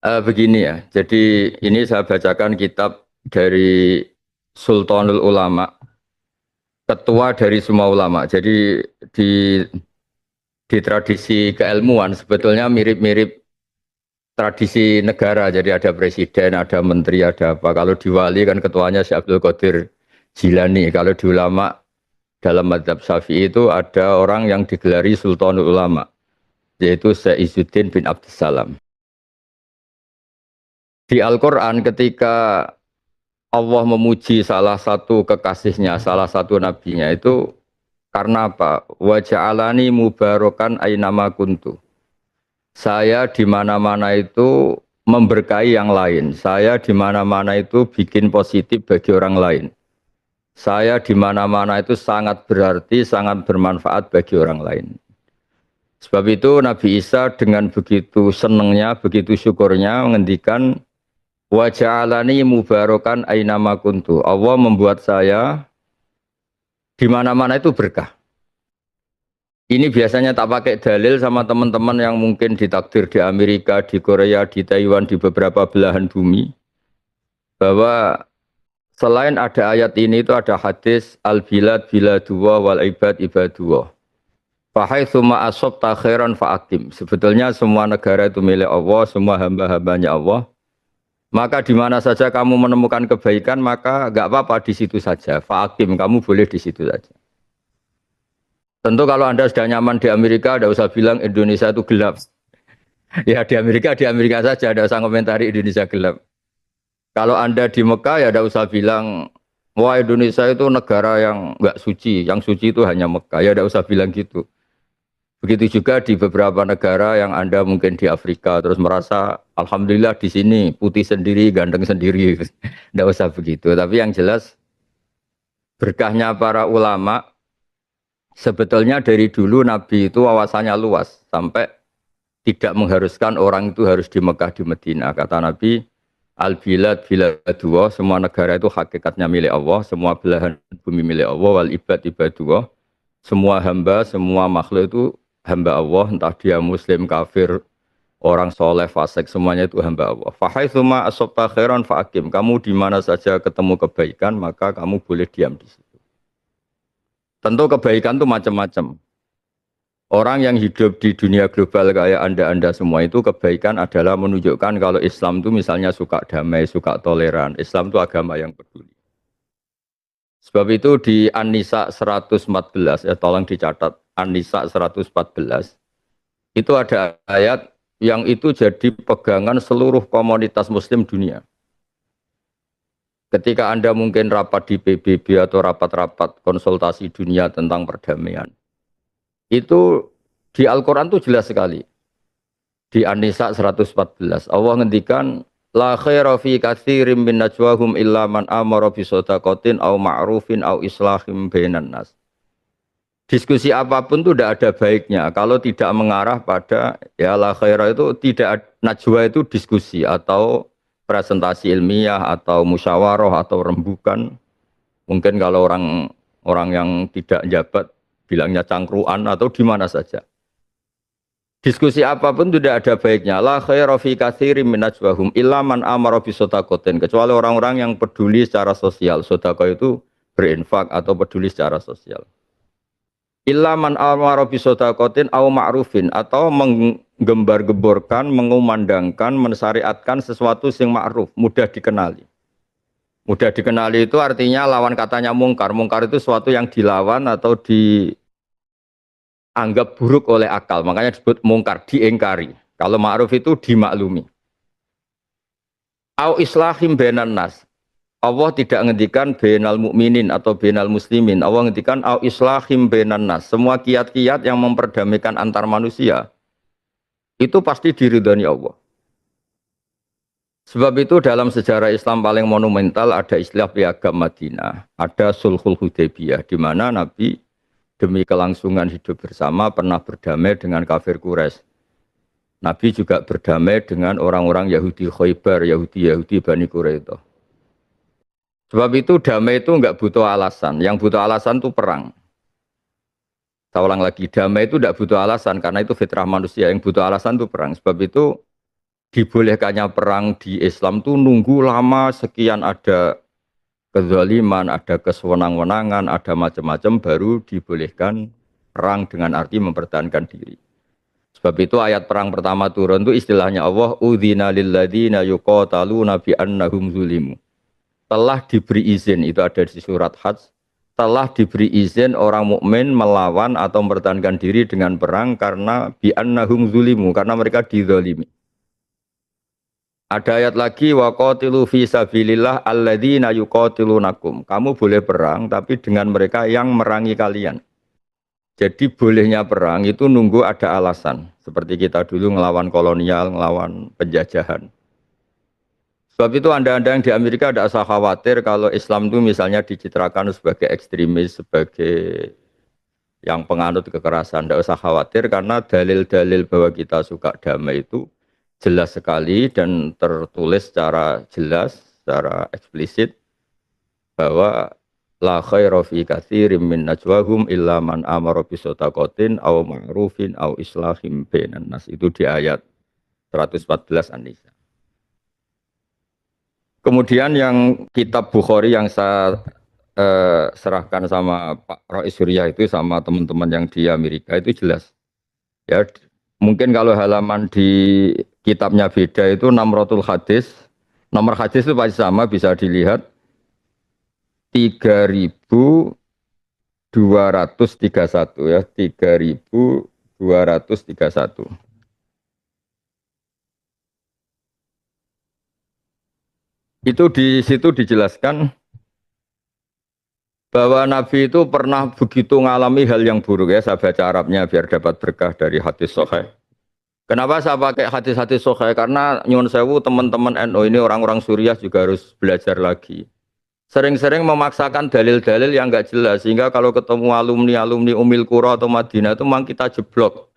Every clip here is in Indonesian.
Begini ya, jadi ini saya bacakan kitab dari Sultanul Ulama, ketua dari semua ulama. Jadi di di tradisi keilmuan sebetulnya mirip-mirip tradisi negara. Jadi ada presiden, ada menteri, ada apa. Kalau di wali kan ketuanya Syekh Abdul Qadir Jilani. Kalau di ulama dalam mazhab Syafi'i itu ada orang yang digelari Sultanul Ulama, yaitu Syekh Izzuddin bin Abdussalam. Di Al-Quran ketika Allah memuji salah satu kekasihnya, salah satu nabinya itu karena apa? Wa ja'alani mubarakan ainama kuntu. Saya di mana-mana itu memberkahi yang lain. Saya di mana-mana itu bikin positif bagi orang lain. Saya di mana-mana itu sangat berarti, sangat bermanfaat bagi orang lain. Sebab itu Nabi Isa dengan begitu senangnya, begitu syukurnya menghentikan wa ja'alani mubarakan ainama kuntu. Allah membuat saya di mana-mana itu berkah. Ini biasanya tak pakai dalil sama teman-teman yang mungkin ditakdir di Amerika, di Korea, di Taiwan, di beberapa belahan bumi. Bahwa selain ada ayat ini itu ada hadis al-bilad biladullah wal ibad ibadullah. Fahaitsuma asabta khairan fa'akim. Sebetulnya semua negara itu milik Allah, semua hamba-hambanya Allah. Maka di mana saja kamu menemukan kebaikan, maka enggak apa-apa di situ saja. Fa'akim, kamu boleh di situ saja. Tentu kalau Anda sudah nyaman di Amerika, tidak usah bilang Indonesia itu gelap. Ya di Amerika saja, tidak usah komentari Indonesia gelap. Kalau Anda di Mekah, ya tidak usah bilang, wah Indonesia itu negara yang enggak suci, yang suci itu hanya Mekah. Ya tidak usah bilang gitu. Begitu juga di beberapa negara yang Anda mungkin di Afrika, terus merasa, Alhamdulillah di sini putih sendiri, ganteng sendiri. Tidak usah begitu. Tapi yang jelas, berkahnya para ulama, sebetulnya dari dulu Nabi itu wawasannya luas sampai tidak mengharuskan orang itu harus di Mekah di Medina. Kata Nabi, al-bilad biladullah, semua negara itu hakikatnya milik Allah, semua belahan bumi milik Allah, wal ibad ibadullah. Semua hamba, semua makhluk itu hamba Allah, entah dia muslim, kafir, orang soleh, fasik, semuanya itu hamba Allah. Fahaitsuma asabta khairan fa'akim. Kamu di mana saja ketemu kebaikan, maka kamu boleh diam di situ. Tentu kebaikan itu macam-macam. Orang yang hidup di dunia global kayak Anda semua itu kebaikan adalah menunjukkan kalau Islam itu misalnya suka damai, suka toleran. Islam itu agama yang peduli. Sebab itu di An-Nisa 114, ya tolong dicatat, An-Nisa 114, itu ada ayat yang itu jadi pegangan seluruh komunitas muslim dunia. Ketika Anda mungkin rapat di PBB atau rapat-rapat konsultasi dunia tentang perdamaian, itu di Al-Quran itu jelas sekali. Di An-Nisa 114, Allah ngendikan, la khaira fi katsirin min najwahum illa man amara bi shadaqatin aw ma'rufin aw islahim bainan nas. Diskusi apapun itu tidak ada baiknya kalau tidak mengarah pada ya la khaira itu tidak najwa itu diskusi atau presentasi ilmiah atau musyawarah atau rembukan. Mungkin kalau orang yang tidak jabat bilangnya cangkruan atau di mana saja. Diskusi apapun tidak ada baiknya. La khaira fi katsirin min najwahum illa man amara bi shadaqatin, kecuali orang-orang yang peduli secara sosial. Sedekah itu berinfak atau peduli secara sosial. Illa man amara bi shadaqatin au ma'rufin, atau menggembar-gemborkan, mengumandangkan, mensyariatkan sesuatu yang ma'ruf, mudah dikenali. Mudah dikenali itu artinya lawan katanya mungkar. Mungkar itu sesuatu yang dilawan atau anggap buruk oleh akal, makanya disebut mungkar, diingkari. Kalau ma'ruf itu dimaklumi. Au islahim bainan nas. Allah tidak ngendikan bainal mukminin atau bainal muslimin. Allah ngendikan au islahim bainan nas. Semua kiat-kiat yang memperdamaikan antar manusia itu pasti diridhani Allah. Sebab itu dalam sejarah Islam paling monumental ada istilah piagam Madinah, ada Sulhul Hudaybiyah, di mana Nabi demi kelangsungan hidup bersama pernah berdamai dengan kafir Quraisy. Nabi juga berdamai dengan orang-orang Yahudi Khaybar, Yahudi Bani Quraidah. Sebab itu damai itu enggak butuh alasan. Yang butuh alasan itu perang. Saya ulang lagi, damai itu enggak butuh alasan karena itu fitrah manusia. Yang butuh alasan itu perang. Sebab itu dibolehkannya perang di Islam tuh nunggu lama sekian ada kezaliman, ada kesewenang-wenangan, ada macam-macam baru dibolehkan perang dengan arti mempertahankan diri. Sebab itu ayat perang pertama turun itu istilahnya Allah udzina lil ladzina yuqataluna bi annahum zulimu. Telah diberi izin, itu ada di surat Hajj, telah diberi izin orang mukmin melawan atau mempertahankan diri dengan perang karena bi annahum zulimu, karena mereka dizalimi. Ada ayat lagi waqatilu fi sabilillah alladzina yuqatilunakum. Kamu boleh perang tapi dengan mereka yang merangi kalian. Jadi bolehnya perang itu nunggu ada alasan. Seperti kita dulu ngelawan kolonial, ngelawan penjajahan. Sebab itu anda-anda yang di Amerika tidak usah khawatir kalau Islam itu misalnya dicitrakan sebagai ekstremis, sebagai yang penganut kekerasan. Tidak usah khawatir karena dalil-dalil bahwa kita suka damai itu jelas sekali dan tertulis secara jelas, secara eksplisit bahwa la khaira fi katsirin min najwahum illa man amara bi shadaqatin aw ma'rufin aw islahim bainan nas. Itu di ayat 114 An-Nisa. Kemudian yang kitab Bukhari yang saya serahkan sama Pak Rois Surya itu sama teman-teman yang di Amerika itu jelas. Ya, mungkin kalau halaman di kitabnya beda itu Namratul Hadis. Nomor hadis itu pasti sama, bisa dilihat 3231 ya, 3231. Itu di situ dijelaskan bahwa Nabi itu pernah begitu mengalami hal yang buruk ya, saya baca Arabnya biar dapat berkah dari hadis sahih. Kenapa saya pakai hadis-hadis sahih? Karena nyuwun sewu teman-teman NU ini orang-orang Suriah juga harus belajar lagi. Sering-sering memaksakan dalil-dalil yang enggak jelas sehingga kalau ketemu alumni-alumni Umil Qura atau Madinah itu memang kita jeblok.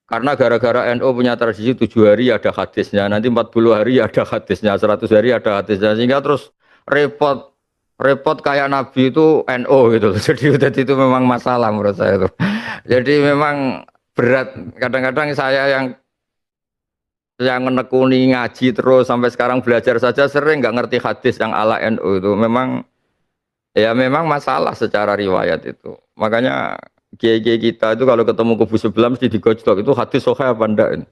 Karena gara-gara NU punya tradisi 7 hari ada hadisnya, nanti 40 hari ada hadisnya, 100 hari ada hadisnya sehingga terus repot kayak Nabi itu NU gitu loh. Jadi itu memang masalah menurut saya itu. Jadi memang berat. Kadang-kadang saya yang menekuni ngaji terus sampai sekarang belajar saja sering nggak ngerti hadis yang ala NU itu memang masalah secara riwayat itu. Makanya kiai-kiai kita itu kalau ketemu kubu sebelah mesti digojlok itu hadis sahih apa enggak.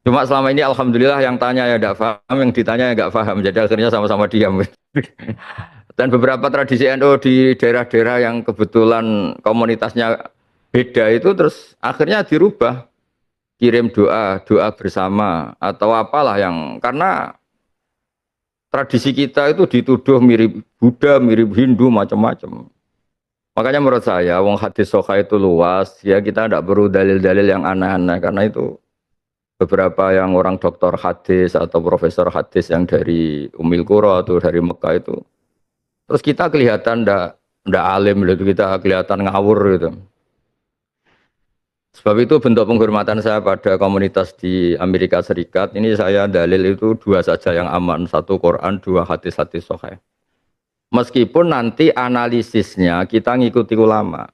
Cuma selama ini alhamdulillah yang tanya ya enggak paham, yang ditanya ya enggak paham. Jadi akhirnya sama-sama diam. Dan beberapa tradisi NU di daerah-daerah yang kebetulan komunitasnya beda itu terus akhirnya dirubah. Kirim doa bersama atau apalah yang karena tradisi kita itu dituduh mirip Buddha, mirip Hindu, macam-macam. Makanya menurut saya, wong hadis sahih itu luas, ya kita tidak perlu dalil-dalil yang aneh-aneh karena itu beberapa yang orang doktor hadis atau profesor hadis yang dari Umil Qura atau dari Mekah itu, terus kita kelihatan ndak alim gitu, kita kelihatan ngawur gitu. Sebab itu bentuk penghormatan saya pada komunitas di Amerika Serikat, ini saya dalil itu 2 saja yang aman, 1 Quran, 2 hadis-hadis sahih. Meskipun nanti analisisnya kita ngikuti ulama.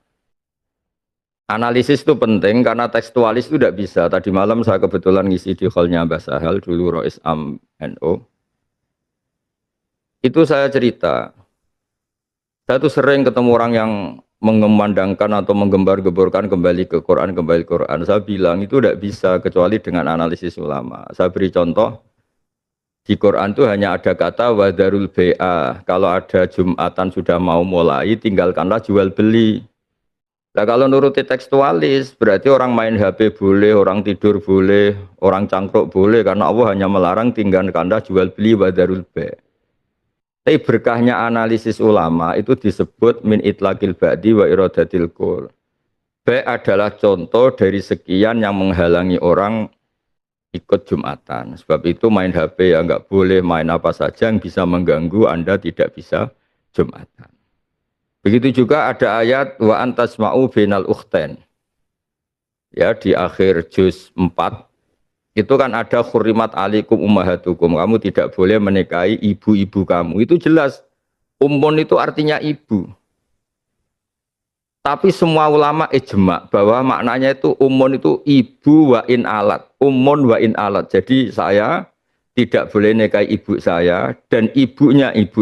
Analisis itu penting karena tekstualis itu tidak bisa. Tadi malam saya kebetulan ngisi di hallnya Mbah Sahal, dulu Rois Am NU. Itu saya cerita, saya tuh sering ketemu orang yang mengumandangkan atau menggembar-gemborkan kembali ke Quran. Saya bilang itu tidak bisa kecuali dengan analisis ulama. Saya beri contoh, di Quran itu hanya ada kata wadarul bai'ah. Kalau ada Jumatan sudah mau mulai, tinggalkanlah jual beli. Nah kalau nuruti tekstualis, berarti orang main HP boleh, orang tidur boleh, orang cangkruk boleh, karena Allah hanya melarang tinggalkanlah jual beli wadarul bai'ah. Tapi berkahnya analisis ulama itu disebut min itlaqil ba'di wa iradatil qul. B adalah contoh dari sekian yang menghalangi orang ikut Jumatan. Sebab itu main HP ya enggak boleh, main apa saja yang bisa mengganggu Anda tidak bisa Jumatan. Begitu juga ada ayat wa antasma'u bainal ukhtain. Ya di akhir juz 4 itu kan ada khurimat alikum ummahatukum, kamu tidak boleh menikahi ibu-ibu kamu. Itu jelas, ummun itu artinya ibu. Tapi semua ulama ijma bahwa maknanya itu umun itu ibu wa in alat, umun wa in alat. Jadi saya tidak boleh nikahi ibu saya dan ibu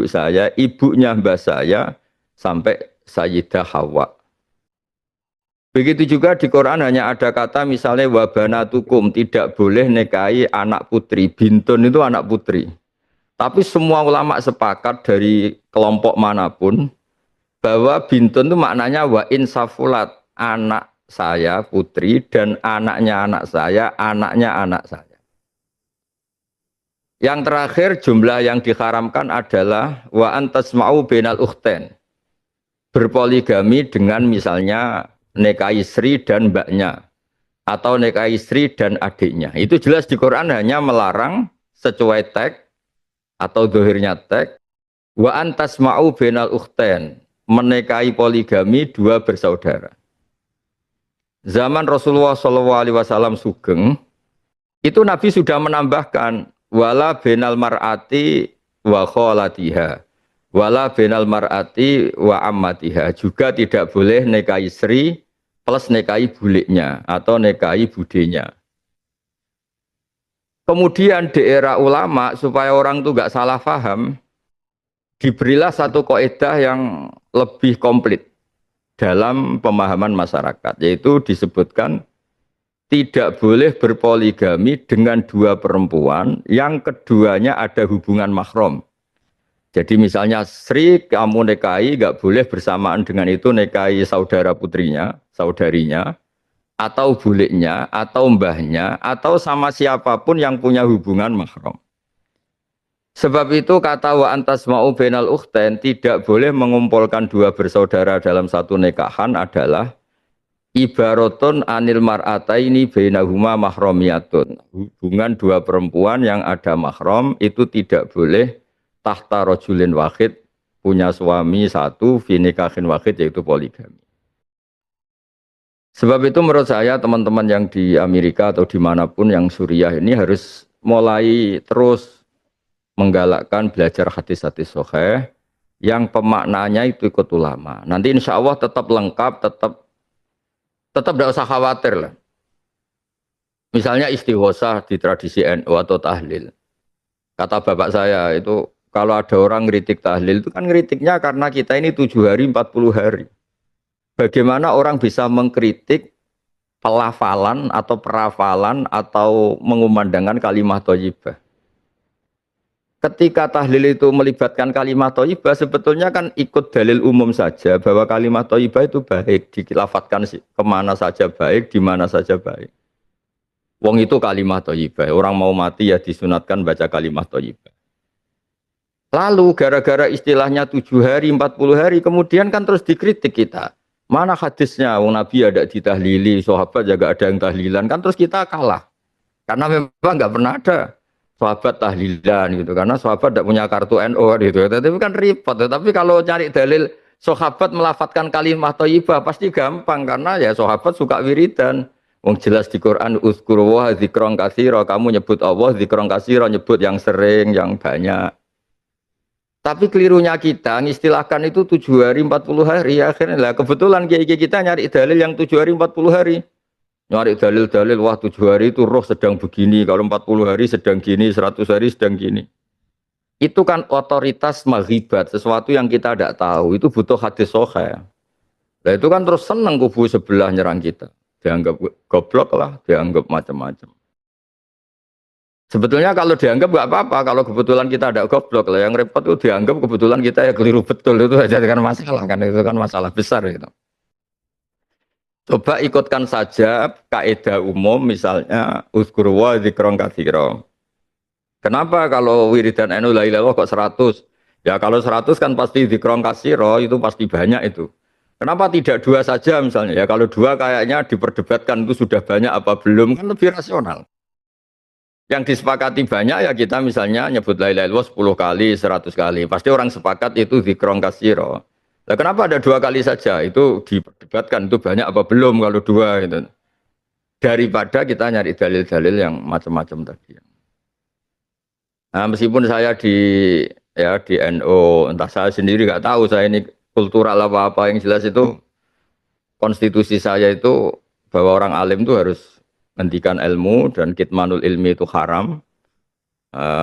saya, ibunya mbah saya sampai Sayyidah Hawa. Begitu juga di Quran hanya ada kata misalnya wabanatukum tidak boleh nikahi anak putri, bintun itu anak putri. Tapi semua ulama sepakat dari kelompok manapun bahwa bintun itu maknanya wa insafulat, anak saya putri dan anaknya anak saya, anaknya anak saya. Yang terakhir jumlah yang diharamkan adalah wa antasma'u bainal ukhtain. Berpoligami dengan misalnya nikahi Sri dan mbaknya atau nikahi Sri dan adiknya. Itu jelas di Quran hanya melarang sesuai teks atau dohirnya teks wa antasma'u bainal ukhtain, menikahi poligami dua bersaudara. Zaman Rasulullah SAW sugeng, itu Nabi sudah menambahkan wala bainal mar'ati wa kholatiha, wala bainal mar'ati wa ammatiha, juga tidak boleh nikahi Sri plus nikahi buliknya atau nikahi budenya. Kemudian di era ulama supaya orang itu nggak salah paham, diberilah satu kaidah yang lebih komplit dalam pemahaman masyarakat, yaitu disebutkan tidak boleh berpoligami dengan dua perempuan yang keduanya ada hubungan mahram. Jadi misalnya Sri kamu nikahi nggak boleh bersamaan dengan itu nikahi saudara putrinya, saudarinya, atau buliknya, atau mbahnya, atau sama siapapun yang punya hubungan mahram. Sebab itu kata wa antasma'u bainal ukhtain, tidak boleh mengumpulkan dua bersaudara dalam satu nikahan adalah ibaratun anil mar'ataini bainahuma mahramiyatun. Hubungan dua perempuan yang ada mahram itu tidak boleh tahta rajulin wahid, punya suami satu, fi nikahin wahid, yaitu poligami. Sebab itu menurut saya teman-teman yang di Amerika atau dimanapun yang Suriah ini harus mulai terus menggalakkan belajar hadis-hadis sahih yang pemaknanya itu ikut ulama. Nanti insya Allah tetap lengkap, tetap tidak usah khawatir lah. Misalnya istighosah di tradisi NU atau tahlil. Kata bapak saya itu kalau ada orang ngeritik tahlil itu kan ngeritiknya karena kita ini 7 hari 40 hari. Bagaimana orang bisa mengkritik pelafalan atau perafalan atau mengumandangkan kalimat thayyibah. Ketika tahlil itu melibatkan kalimat thayyibah, sebetulnya kan ikut dalil umum saja bahwa kalimat thayyibah itu baik, dilafatkan kemana saja baik, di mana saja baik. Wong itu kalimat thayyibah, orang mau mati ya disunatkan baca kalimat thayyibah. Lalu gara-gara istilahnya 7 hari, 40 hari, kemudian kan terus dikritik kita. Mana hadisnya, wong Nabi ada ditahlili, sahabat juga ada yang tahlilan, kan terus kita kalah. Karena memang nggak pernah ada sahabat tahlilan gitu, karena sahabat tidak punya kartu NU gitu. Tapi kan repot. Tapi kalau cari dalil sahabat melafatkan kalimat thayyibah pasti gampang karena ya sahabat suka wiridan. Wong jelas di Quran uzkur wa dzikron katsira, kamu nyebut Allah dzikron katsira, nyebut yang sering, yang banyak. Tapi kelirunya kita ngistilahkan itu 7 hari 40 hari akhirnya lah kebetulan kiai-kiai kita nyari dalil yang 7 hari 40 hari. Nyari dalil-dalil, wah 7 hari itu roh sedang begini, kalau 40 hari sedang gini, 100 hari sedang gini. Itu kan otoritas maghibat, sesuatu yang kita tidak tahu, itu butuh hadis sahih. Nah itu kan terus senang kubu sebelah nyerang kita. Dianggap goblok lah, dianggap macam-macam. Sebetulnya kalau dianggap nggak apa-apa, kalau kebetulan kita ada goblok lah, yang repot itu dianggap kebetulan kita ya keliru betul, itu aja kan masalah kan, itu kan masalah besar gitu. Coba ikutkan saja kaidah umum misalnya uzkur wa dzikron katsira. Kenapa kalau wiridan NU la ilaha illallah kok 100? Ya kalau 100 kan pasti dzikron katsira, itu pasti banyak itu. Kenapa tidak 2 saja misalnya? Ya kalau 2 kayaknya diperdebatkan itu sudah banyak apa belum, kan lebih rasional. Yang disepakati banyak ya kita misalnya nyebut la ilaha illallah 10 kali, 100 kali. Pasti orang sepakat itu dzikron katsira. Nah, kenapa ada 2 kali saja? Itu diperdebatkan itu banyak apa belum kalau 2 itu. Daripada kita nyari dalil-dalil yang macam-macam tadi. Nah, meskipun saya di NU, entah saya sendiri nggak tahu saya ini kultural apa-apa yang jelas itu konstitusi saya itu bahwa orang alim itu harus menghentikan ilmu dan kitmanul ilmi itu haram,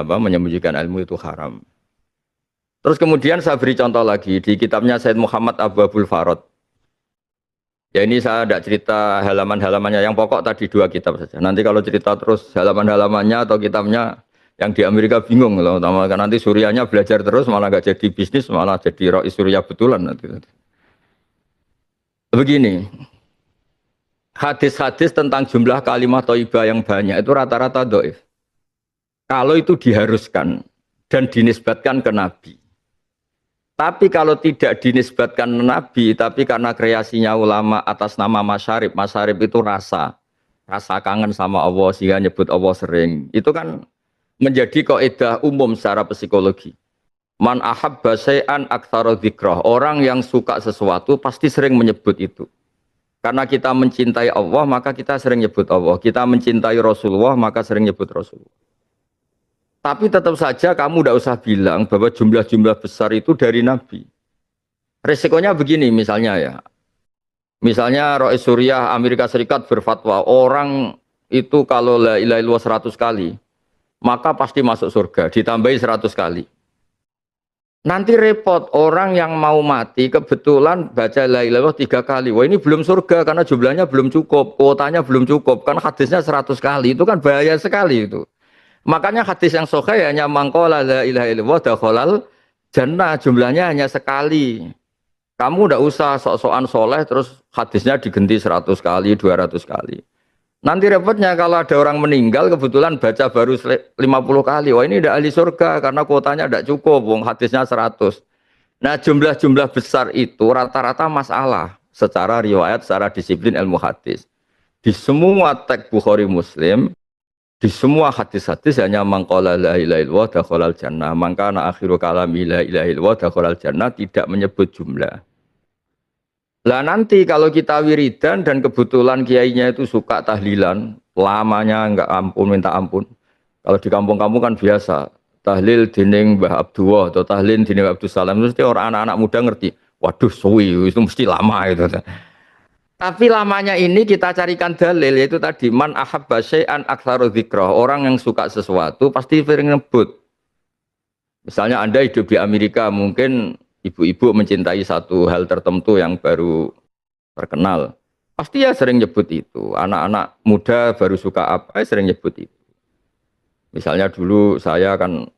menyembunyikan ilmu itu haram. Terus kemudian saya beri contoh lagi di kitabnya Said Muhammad Abwabul Farad. Ya ini saya tidak cerita halaman-halamannya, yang pokok tadi 2 kitab saja. Nanti kalau cerita terus halaman-halamannya atau kitabnya yang di Amerika bingung loh, karena nanti Suriahnya belajar terus malah nggak jadi bisnis, malah jadi Rois Suriah betulan nanti. Begini, hadis-hadis tentang jumlah kalimat thayyibah yang banyak itu rata-rata dhaif. Kalau itu diharuskan dan dinisbatkan ke Nabi. Tapi kalau tidak dinisbatkan ke Nabi, tapi karena kreasinya ulama atas nama masyarib, masyarib itu rasa kangen sama Allah sehingga nyebut Allah sering. Itu kan menjadi kaidah umum secara psikologi. Man ahabba syai'an aktsara dzikrah. Orang yang suka sesuatu pasti sering menyebut itu. Karena kita mencintai Allah, maka kita sering nyebut Allah. Kita mencintai Rasulullah, maka sering nyebut Rasulullah. Tapi tetap saja kamu tidak usah bilang bahwa jumlah-jumlah besar itu dari Nabi. Resikonya begini misalnya ya. Misalnya Rois Suriah Amerika Serikat berfatwa, orang itu kalau la ilaha illallah 100 kali, maka pasti masuk surga, ditambahi 100 kali. Nanti repot, orang yang mau mati kebetulan baca la ilaha illallah 3 kali. Wah ini belum surga karena jumlahnya belum cukup, kuotanya belum cukup, kan hadisnya 100 kali, itu kan bahaya sekali itu. Makanya hadis yang sahih hanya mangqala la ilaha illallah dakhalal jannah, jumlahnya hanya sekali. Kamu tidak usah sok-sokan soleh terus hadisnya diganti 100 kali, 200 kali. Nanti repotnya kalau ada orang meninggal kebetulan baca baru 50 kali. Wah ini tidak ahli surga karena kuotanya tidak cukup, wong hadisnya 100. Nah jumlah-jumlah besar itu rata-rata masalah secara riwayat, secara disiplin ilmu hadis. Di semua teks Bukhari Muslim, di semua hadis-hadis hanya mangqala la ilaha illallah dakhalal jannah. Maka akhiru kalami la ilaha illallah dakhalal jannah, tidak menyebut jumlah. Lah nanti kalau kita wiridan dan kebetulan kiainya itu suka tahlilan, lamanya enggak ampun minta ampun. Kalau di kampung-kampung kan biasa tahlil dening Mbah Abdullah atau tahlil dening Abdul Salam, mesti orang anak-anak muda ngerti. Waduh suwi itu mesti lama itu. Tapi lamanya ini kita carikan dalil, yaitu tadi man ahabba syai'an aktsaru dzikrah. Orang yang suka sesuatu pasti sering nyebut. Misalnya Anda hidup di Amerika, mungkin ibu-ibu mencintai satu hal tertentu yang baru terkenal. Pasti ya sering nyebut itu. Anak-anak muda baru suka apa, sering nyebut itu. Misalnya dulu saya kan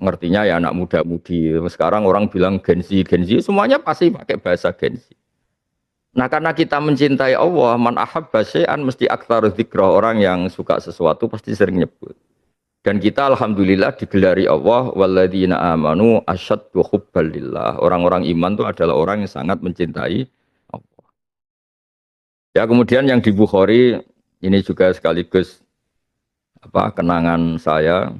ngertinya ya anak muda-mudi. Sekarang orang bilang Gen Z, semuanya pasti pakai bahasa Gen Z. Nah karena kita mencintai Allah, man ahabba syai'an mesti aktsara dzikra, orang yang suka sesuatu pasti sering nyebut. Dan kita alhamdulillah digelari Allah walladzina amanu asyaddu hubban lillah. Orang-orang iman itu adalah orang yang sangat mencintai Allah. Ya kemudian yang di Bukhari ini juga sekaligus kenangan saya.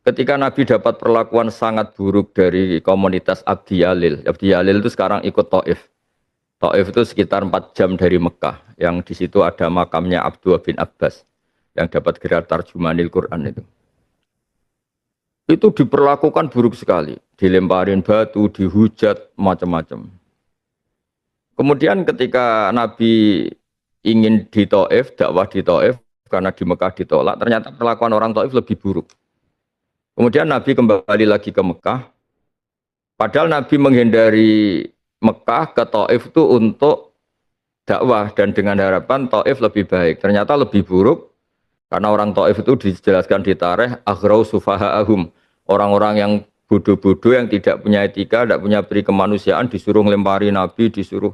Ketika Nabi dapat perlakuan sangat buruk dari komunitas Abdi Yalil. Abdi Yalil itu sekarang ikut Taif. Taif itu sekitar 4 jam dari Mekah, yang di situ ada makamnya Abdullah bin Abbas yang dapat gelar tarjumanil Quran itu. Itu diperlakukan buruk sekali, dilemparin batu, dihujat, macam-macam. Kemudian ketika Nabi ingin di Taif, dakwah di Taif, karena di Mekah ditolak, ternyata perlakuan orang Taif lebih buruk. Kemudian Nabi kembali lagi ke Mekah, padahal Nabi menghindari Mekah ke Taif itu untuk dakwah dan dengan harapan Taif lebih baik. Ternyata lebih buruk karena orang Taif itu dijelaskan di tarikh aghrau sufaha'ahum. Orang-orang yang bodoh-bodoh yang tidak punya etika, tidak punya peri kemanusiaan disuruh ngelempari Nabi, disuruh.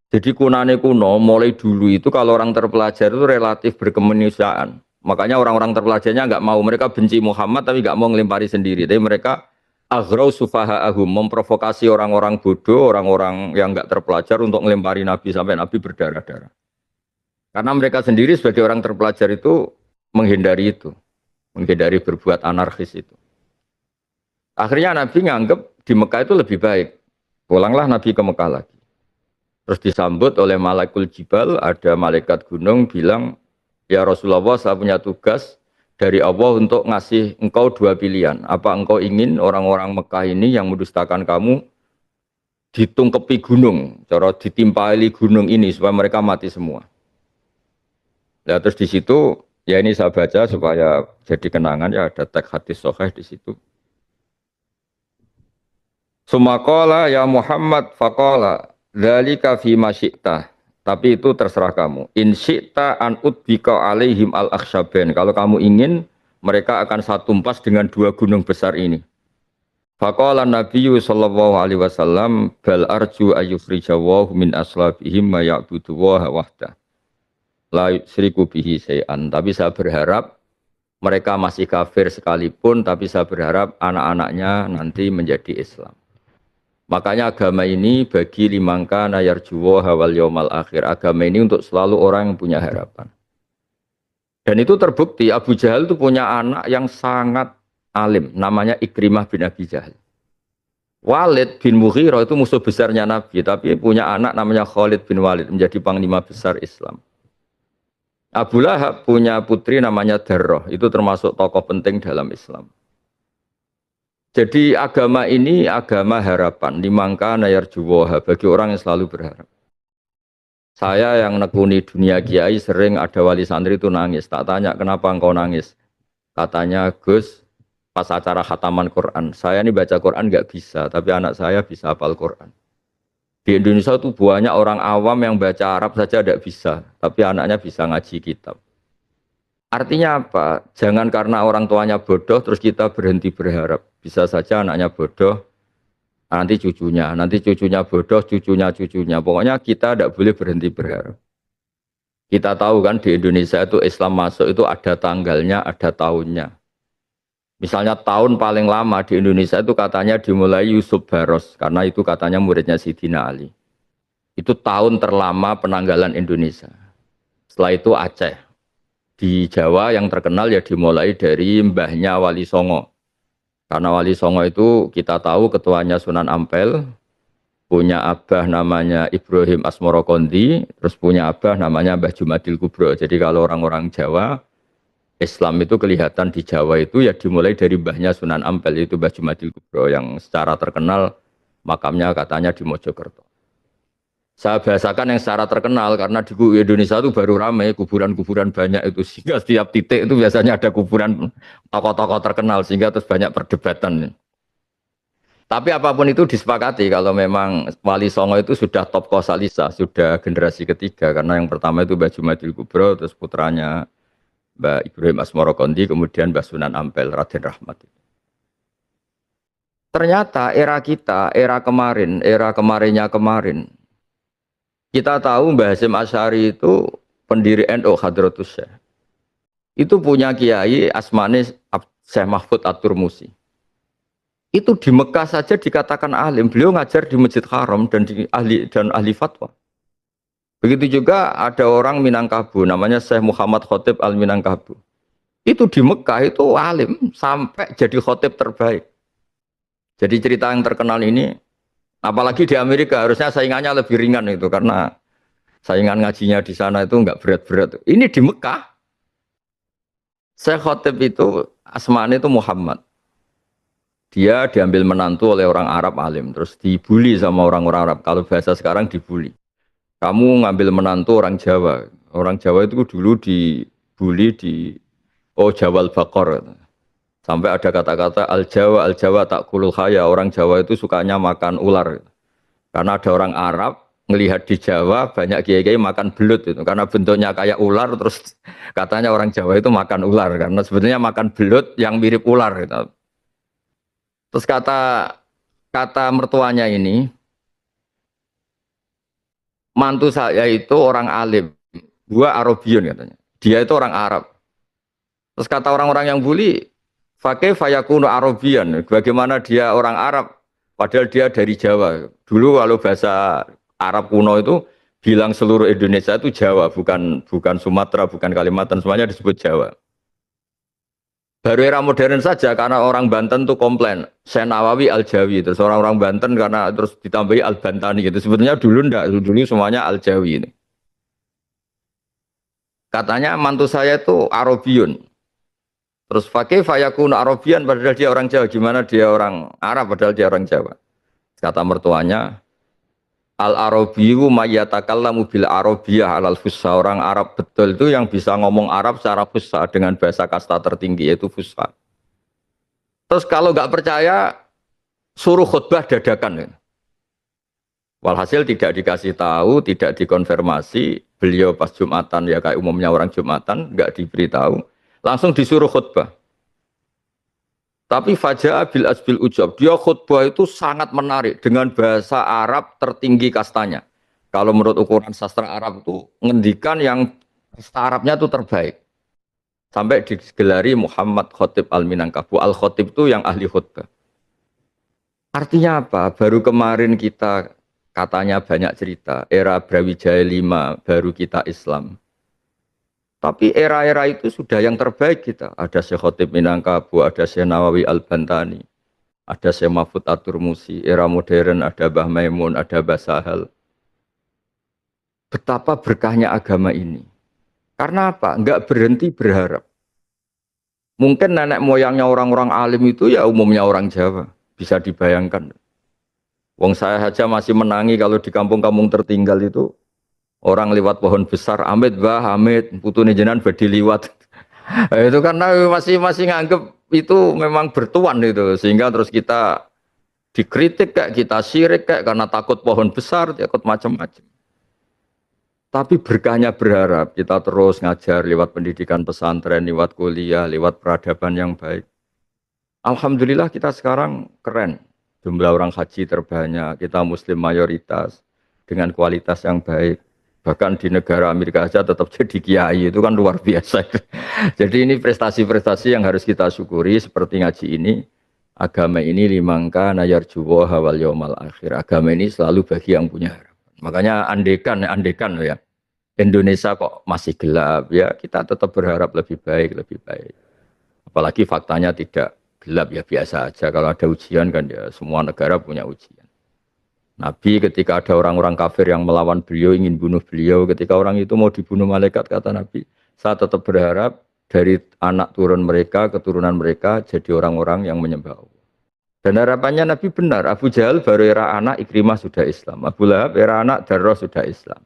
Jadi kunane kuno mulai dulu itu kalau orang terpelajar itu relatif berkemanusiaan. Makanya orang-orang terpelajarnya nggak mau, mereka benci Muhammad tapi nggak mau ngelempari sendiri. Tapi mereka aghrau sufaha'ahum, memprovokasi orang-orang bodoh, orang-orang yang enggak terpelajar untuk ngelempari Nabi sampai Nabi berdarah-darah. Karena mereka sendiri sebagai orang terpelajar itu menghindari itu, menghindari berbuat anarkis itu. Akhirnya Nabi nganggep di Mekah itu lebih baik. Pulanglah Nabi ke Mekah lagi. Terus disambut oleh Malakul Jibal, ada malaikat gunung bilang, ya Rasulullah saya punya tugas dari Allah untuk ngasih engkau 2 pilihan. Apa engkau ingin orang-orang Mekah ini yang mendustakan kamu ditungkepi gunung, cara ditimpali gunung ini supaya mereka mati semua. Nah, terus di situ ya ini saya baca supaya jadi kenangan ya ada teks hadis sahih di situ. Sumakola ya Muhammad fakola dzalika fi masyi'ta. Tapi itu terserah kamu. In syi'ta an utbika alaihim al-akhsyabain. Kalau kamu ingin mereka akan satu tumpas dengan dua gunung besar ini. Faqala Nabiyyu sallallahu alaihi wasallam bal arju ayyufrijawahu min aslabihim ma ya'budu wa wahda. La yusyriku bihi syai'an. Tapi saya berharap mereka masih kafir sekalipun, tapi saya berharap anak-anaknya nanti menjadi Islam. Makanya agama ini bagi limangka nayarjuwa hawal yaumal akhir. Agama ini untuk selalu orang yang punya harapan. Dan itu terbukti Abu Jahal itu punya anak yang sangat alim. Namanya Ikrimah bin Abi Jahal. Walid bin Mughirah itu musuh besarnya Nabi. Tapi punya anak namanya Khalid bin Walid. Menjadi panglima besar Islam. Abu Lahab punya putri namanya Darrah. Itu termasuk tokoh penting dalam Islam. Jadi agama ini agama harapan, limangka nayarjuwoha, bagi orang yang selalu berharap. Saya yang nekuni dunia kiai sering ada wali santri itu nangis. Tak tanya kenapa engkau nangis. Katanya Gus, pas acara khataman Quran, saya ini baca Quran nggak bisa, tapi anak saya bisa hafal Quran. Di Indonesia itu banyak orang awam yang baca Arab saja tidak bisa, tapi anaknya bisa ngaji kitab. Artinya apa? Jangan karena orang tuanya bodoh terus kita berhenti berharap. Bisa saja anaknya bodoh, nanti cucunya bodoh, cucunya. Pokoknya kita tidak boleh berhenti berharap. Kita tahu kan di Indonesia itu Islam masuk itu ada tanggalnya, ada tahunnya. Misalnya tahun paling lama di Indonesia itu katanya dimulai Yusuf Baros, karena itu katanya muridnya Sidina Ali. Itu tahun terlama penanggalan Indonesia. Setelah itu Aceh. Di Jawa yang terkenal ya dimulai dari mbahnya Wali Songo. Karena Wali Songo itu kita tahu ketuanya Sunan Ampel, punya abah namanya Ibrahim Asmorokondi, terus punya abah namanya Mbah Jumadil Kubro. Jadi kalau orang-orang Jawa, Islam itu kelihatan di Jawa itu ya dimulai dari mbahnya Sunan Ampel, itu Mbah Jumadil Kubro yang secara terkenal makamnya katanya di Mojokerto. Saya bahasakan yang secara terkenal karena di Indonesia itu baru ramai kuburan-kuburan banyak itu sehingga setiap titik itu biasanya ada kuburan tokoh-tokoh terkenal sehingga terus banyak perdebatan. Tapi apapun itu disepakati kalau memang Wali Songo itu sudah top kosalisa, sudah generasi ketiga karena yang pertama itu Mbah Jumadil Kubro, terus putranya Mbah Ibrahim Asmorokondi, kemudian Mbah Sunan Ampel Raden Rahmat. Ternyata era kita, era kemarinnya kemarin. Kita tahu Mbah Hasyim Asy'ari itu pendiri NU Hadratus Syekh. Itu punya kiai asmane Syekh Mahfud At-Turmusi. Itu di Mekah saja dikatakan alim. Beliau ngajar di Masjid Haram dan ahli fatwa. Begitu juga ada orang Minangkabau namanya Syekh Muhammad Khotib Al-Minangkabau. Itu di Mekah itu alim sampai jadi khotib terbaik. Jadi cerita yang terkenal ini, apalagi di Amerika harusnya saingannya lebih ringan itu karena saingan ngajinya di sana itu enggak berat-berat. Ini di Mekah. Syekh Khotib itu asmane itu Muhammad. Dia diambil menantu oleh orang Arab alim, terus dibully sama orang-orang Arab. Kalau bahasa sekarang dibully. Kamu ngambil menantu orang Jawa. Orang Jawa itu dulu dibully di Jawal Bakor. Sampai ada kata-kata al-Jawa tak kulul khaya. Orang Jawa itu sukanya makan ular. Karena ada orang Arab ngelihat di Jawa banyak kiai-kiai makan belut itu. Karena bentuknya kayak ular terus katanya orang Jawa itu makan ular. Karena sebetulnya makan belut yang mirip ular gitu. Terus kata mertuanya ini, mantu saya itu orang alim, gua Arabiun katanya. Dia itu orang Arab. Terus kata orang-orang yang bully, fakih fayakunu Arabian. Bagaimana dia orang Arab, padahal dia dari Jawa. Dulu kalau bahasa Arab kuno itu bilang seluruh Indonesia itu Jawa, bukan Sumatera, bukan Kalimantan, semuanya disebut Jawa. Baru era modern saja karena orang Banten tuh komplain, Syekh Nawawi Al-Jawi, terus orang-orang Banten karena terus ditambahi Al-Bantani gitu. Sebetulnya dulu enggak, dulu semuanya Al-Jawi ini. Katanya mantu saya itu Arabiun. Terus fakih fayakun Arabian padahal dia orang Jawa. Gimana dia orang Arab padahal dia orang Jawa. Kata mertuanya, Al-Arabiyyu mayyatakallamu bil Arabiyyah alal fusha. Orang Arab betul itu yang bisa ngomong Arab secara fusha dengan bahasa kasta tertinggi yaitu fusha. Terus kalau nggak percaya suruh khutbah dadakan. Ya. Walhasil tidak dikasih tahu, tidak dikonfirmasi. Beliau pas Jumatan ya kayak umumnya orang Jumatan nggak diberitahu, langsung disuruh khutbah. Tapi Fajaa bil asbil ujab, dia khutbah itu sangat menarik dengan bahasa Arab tertinggi kastanya. Kalau menurut ukuran sastra Arab itu ngendikan yang kasta Arabnya itu terbaik. Sampai digelari Muhammad Khotib Al-Minangkabu. Al-Khotib itu yang ahli khutbah. Artinya apa? Baru kemarin kita katanya banyak cerita, era Brawijaya V baru kita Islam. Tapi era-era itu sudah yang terbaik kita. Ada Syekh Khotib Minangkabu, ada Syekh Nawawi Al-Bantani, ada Syekh Mahfud At-Turmusi. Era modern ada Mbah Maimun, ada Mbah Sahal. Betapa berkahnya agama ini. Karena apa? Enggak berhenti berharap. Mungkin nenek moyangnya orang-orang alim itu ya umumnya orang Jawa. Bisa dibayangkan. Wong saya saja masih menangi kalau di kampung-kampung tertinggal itu orang lewat pohon besar, Amit Mbah, Amit, putune jenengan badhe liwat. Itu karena masih nganggep itu memang bertuan itu, sehingga terus kita dikritik kayak kita syirik kayak karena takut pohon besar, takut macam-macam. Tapi berkahnya berharap kita terus ngajar lewat pendidikan pesantren, lewat kuliah, lewat peradaban yang baik. Alhamdulillah kita sekarang keren. Jumlah orang haji terbanyak, kita muslim mayoritas dengan kualitas yang baik. Bahkan di negara Amerika saja tetap jadi kiai, itu kan luar biasa. Jadi ini prestasi-prestasi yang harus kita syukuri seperti ngaji ini. Agama ini limangka nayarjuwa hawal yaumal akhir. Agama ini selalu bagi yang punya harapan. Makanya andekan ya. Indonesia kok masih gelap ya, kita tetap berharap lebih baik, lebih baik. Apalagi faktanya tidak gelap ya, biasa aja. Kalau ada ujian kan ya semua negara punya ujian. Nabi ketika ada orang-orang kafir yang melawan beliau, ingin bunuh beliau, ketika orang itu mau dibunuh malaikat, kata Nabi, saya tetap berharap dari anak turun mereka, keturunan mereka jadi orang-orang yang menyembah Allah. Dan harapannya Nabi benar, Abu Jahal baru era anak, Ikrimah sudah Islam. Abu Lahab era anak, Darrah sudah Islam.